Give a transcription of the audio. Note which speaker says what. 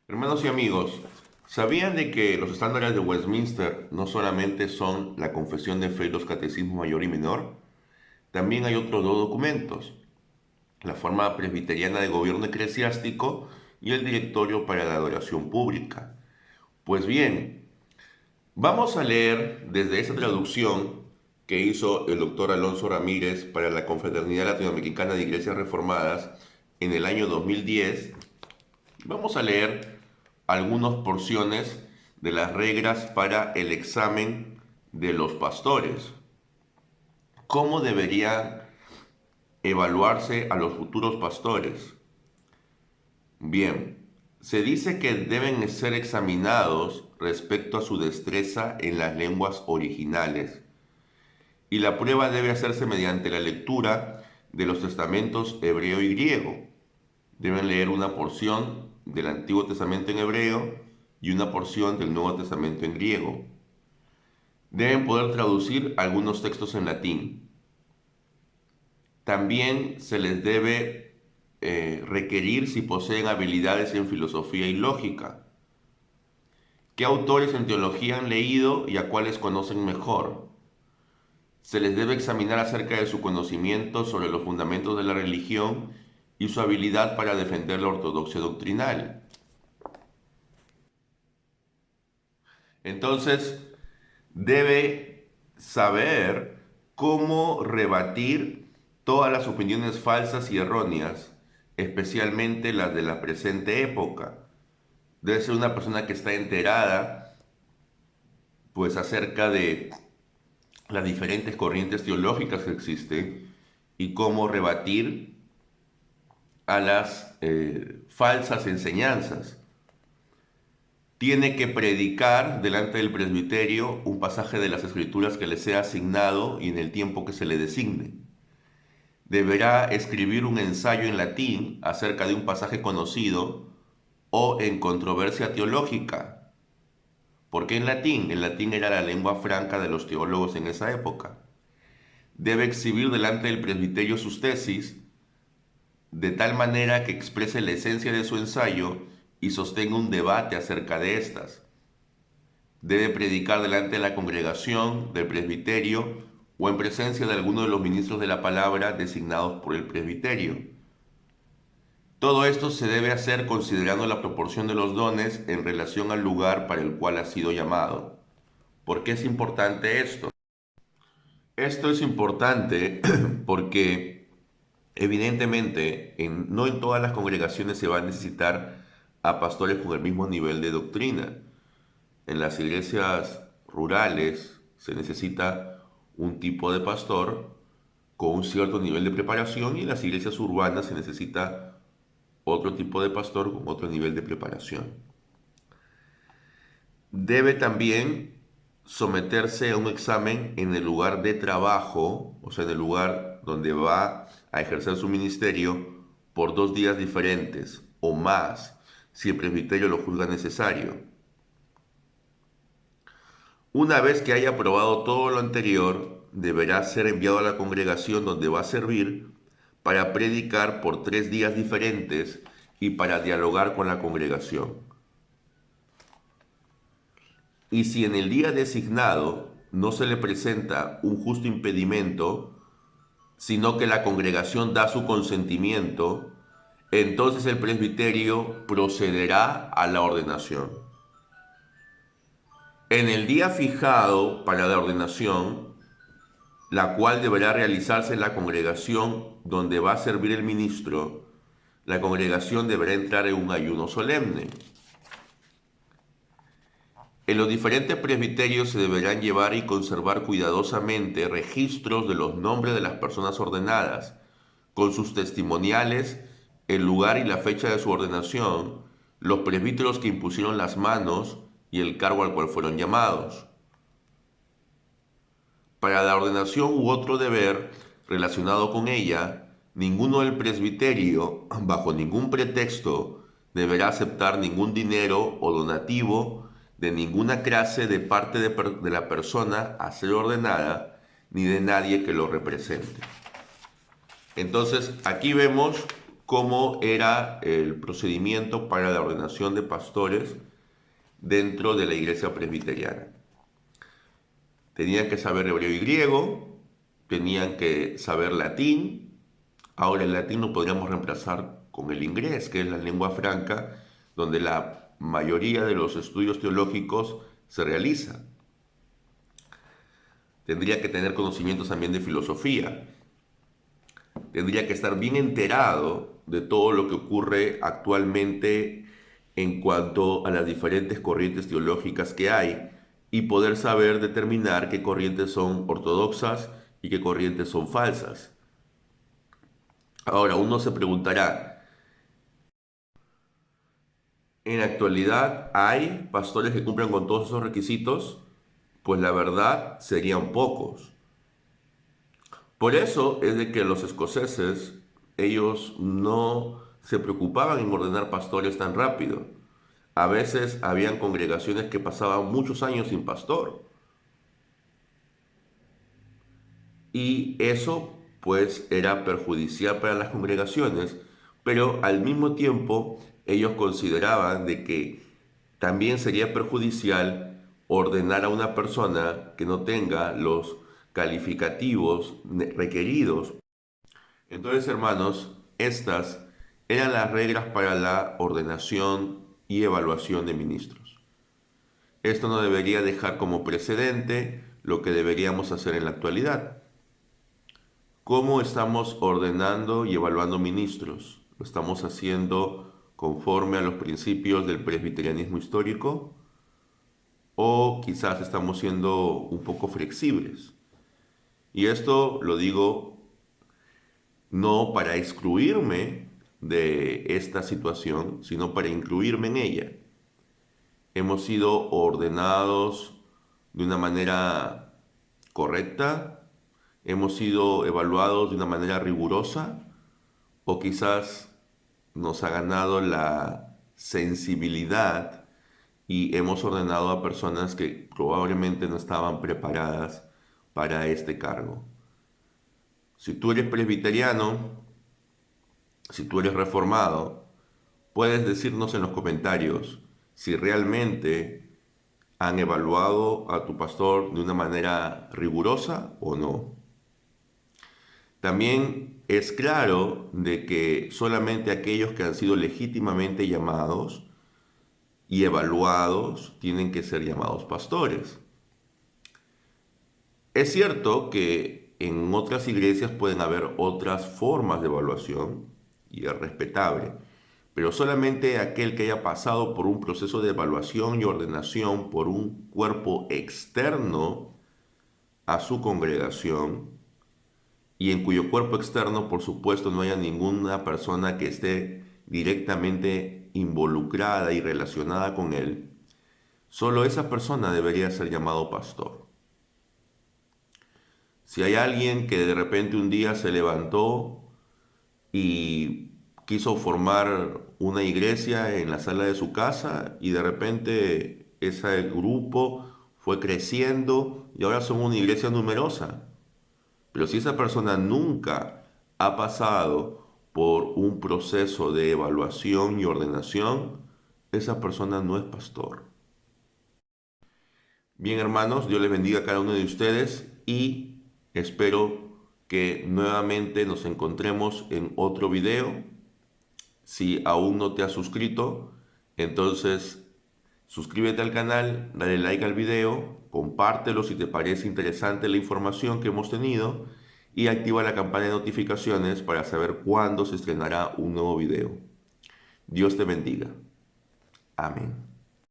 Speaker 1: Hermanos y amigos, ¿sabían de que los estándares de Westminster no solamente son la Confesión de Fe y los Catecismos Mayor y Menor? También hay otros dos documentos, la forma presbiteriana de gobierno eclesiástico y el Directorio para la Adoración Pública. Pues bien, vamos a leer desde esa traducción que hizo el doctor Alonso Ramírez para la Confraternidad Latinoamericana de Iglesias Reformadas en el año 2010. Vamos a leer algunas porciones de las reglas para el examen de los pastores. ¿Cómo deberían evaluarse a los futuros pastores? Bien, se dice que deben ser examinados respecto a su destreza en las lenguas originales y la prueba debe hacerse mediante la lectura de los testamentos hebreo y griego. Deben leer una porción del Antiguo Testamento en hebreo y una porción del Nuevo Testamento en griego. Deben poder traducir algunos textos en latín. También se les debe requerir si poseen habilidades en filosofía y lógica. ¿Qué autores en teología han leído y a cuáles conocen mejor? Se les debe examinar acerca de su conocimiento sobre los fundamentos de la religión y su habilidad para defender la ortodoxia doctrinal. Entonces, debe saber cómo rebatir todas las opiniones falsas y erróneas, especialmente las de la presente época. Debe ser una persona que está enterada, pues, acerca de las diferentes corrientes teológicas que existen y cómo rebatir a las falsas enseñanzas. Tiene que predicar delante del presbiterio un pasaje de las Escrituras que le sea asignado y en el tiempo que se le designe. Deberá escribir un ensayo en latín acerca de un pasaje conocido o en controversia teológica. ¿Por qué en latín? El latín era la lengua franca de los teólogos en esa época. Debe exhibir delante del presbiterio sus tesis de tal manera que exprese la esencia de su ensayo y sostenga un debate acerca de estas. Debe predicar delante de la congregación, del presbiterio o en presencia de alguno de los ministros de la palabra designados por el presbiterio. Todo esto se debe hacer considerando la proporción de los dones en relación al lugar para el cual ha sido llamado. ¿Por qué es importante esto? Esto es importante porque evidentemente no en todas las congregaciones se va a necesitar a pastores con el mismo nivel de doctrina. En las iglesias rurales se necesita un tipo de pastor con un cierto nivel de preparación y en las iglesias urbanas se necesita otro tipo de pastor con otro nivel de preparación. Debe también someterse a un examen en el lugar de trabajo, o sea, en el lugar donde va a ejercer su ministerio por 2 días diferentes o más, si el presbiterio lo juzga necesario. Una vez que haya aprobado todo lo anterior, deberá ser enviado a la congregación donde va a servir para predicar por 3 días diferentes y para dialogar con la congregación. Y si en el día designado no se le presenta un justo impedimento, sino que la congregación da su consentimiento, entonces el presbiterio procederá a la ordenación. En el día fijado para la ordenación, la cual deberá realizarse en la congregación donde va a servir el ministro, la congregación deberá entrar en un ayuno solemne. En los diferentes presbiterios se deberán llevar y conservar cuidadosamente registros de los nombres de las personas ordenadas, con sus testimoniales, el lugar y la fecha de su ordenación, los presbíteros que impusieron las manos y el cargo al cual fueron llamados. Para la ordenación u otro deber relacionado con ella, ninguno del presbiterio, bajo ningún pretexto, deberá aceptar ningún dinero o donativo de ninguna clase de parte de la persona a ser ordenada, ni de nadie que lo represente. Entonces, aquí vemos cómo era el procedimiento para la ordenación de pastores dentro de la iglesia presbiteriana. Tenían que saber hebreo y griego, tenían que saber latín. Ahora el latín lo podríamos reemplazar con el inglés, que es la lengua franca, donde la mayoría de los estudios teológicos se realizan. Tendría que tener conocimientos también de filosofía. Tendría que estar bien enterado de todo lo que ocurre actualmente en cuanto a las diferentes corrientes teológicas que hay y poder saber determinar qué corrientes son ortodoxas y qué corrientes son falsas. Ahora, uno se preguntará, ¿en la actualidad hay pastores que cumplan con todos esos requisitos? Pues la verdad serían pocos. Por eso es de que los escoceses, ellos no se preocupaban en ordenar pastores tan rápido. A veces habían congregaciones que pasaban muchos años sin pastor. Y eso pues era perjudicial para las congregaciones, pero al mismo tiempo ellos consideraban de que también sería perjudicial ordenar a una persona que no tenga los calificativos requeridos. Entonces, hermanos, estas eran las reglas para la ordenación y evaluación de ministros. Esto no debería dejar como precedente lo que deberíamos hacer en la actualidad. ¿Cómo estamos ordenando y evaluando ministros? ¿Lo estamos haciendo conforme a los principios del presbiterianismo histórico? ¿O quizás estamos siendo un poco flexibles? Y esto lo digo no para excluirme de esta situación, sino para incluirme en ella. Hemos sido ordenados de una manera correcta, hemos sido evaluados de una manera rigurosa, o quizás nos ha ganado la sensibilidad y hemos ordenado a personas que probablemente no estaban preparadas para este cargo. Si tú eres presbiteriano, si tú eres reformado, puedes decirnos en los comentarios si realmente han evaluado a tu pastor de una manera rigurosa o no. También es claro de que solamente aquellos que han sido legítimamente llamados y evaluados tienen que ser llamados pastores. Es cierto que en otras iglesias pueden haber otras formas de evaluación y es respetable, pero solamente aquel que haya pasado por un proceso de evaluación y ordenación por un cuerpo externo a su congregación y en cuyo cuerpo externo, por supuesto, no haya ninguna persona que esté directamente involucrada y relacionada con él, solo esa persona debería ser llamado pastor. Si hay alguien que de repente un día se levantó y quiso formar una iglesia en la sala de su casa y de repente ese grupo fue creciendo y ahora son una iglesia numerosa. Pero si esa persona nunca ha pasado por un proceso de evaluación y ordenación, esa persona no es pastor. Bien, hermanos, Dios les bendiga a cada uno de ustedes y espero que nuevamente nos encontremos en otro video. Si aún no te has suscrito, entonces suscríbete al canal, dale like al video, compártelo si te parece interesante la información que hemos tenido y activa la campana de notificaciones para saber cuándo se estrenará un nuevo video. Dios te bendiga. Amén.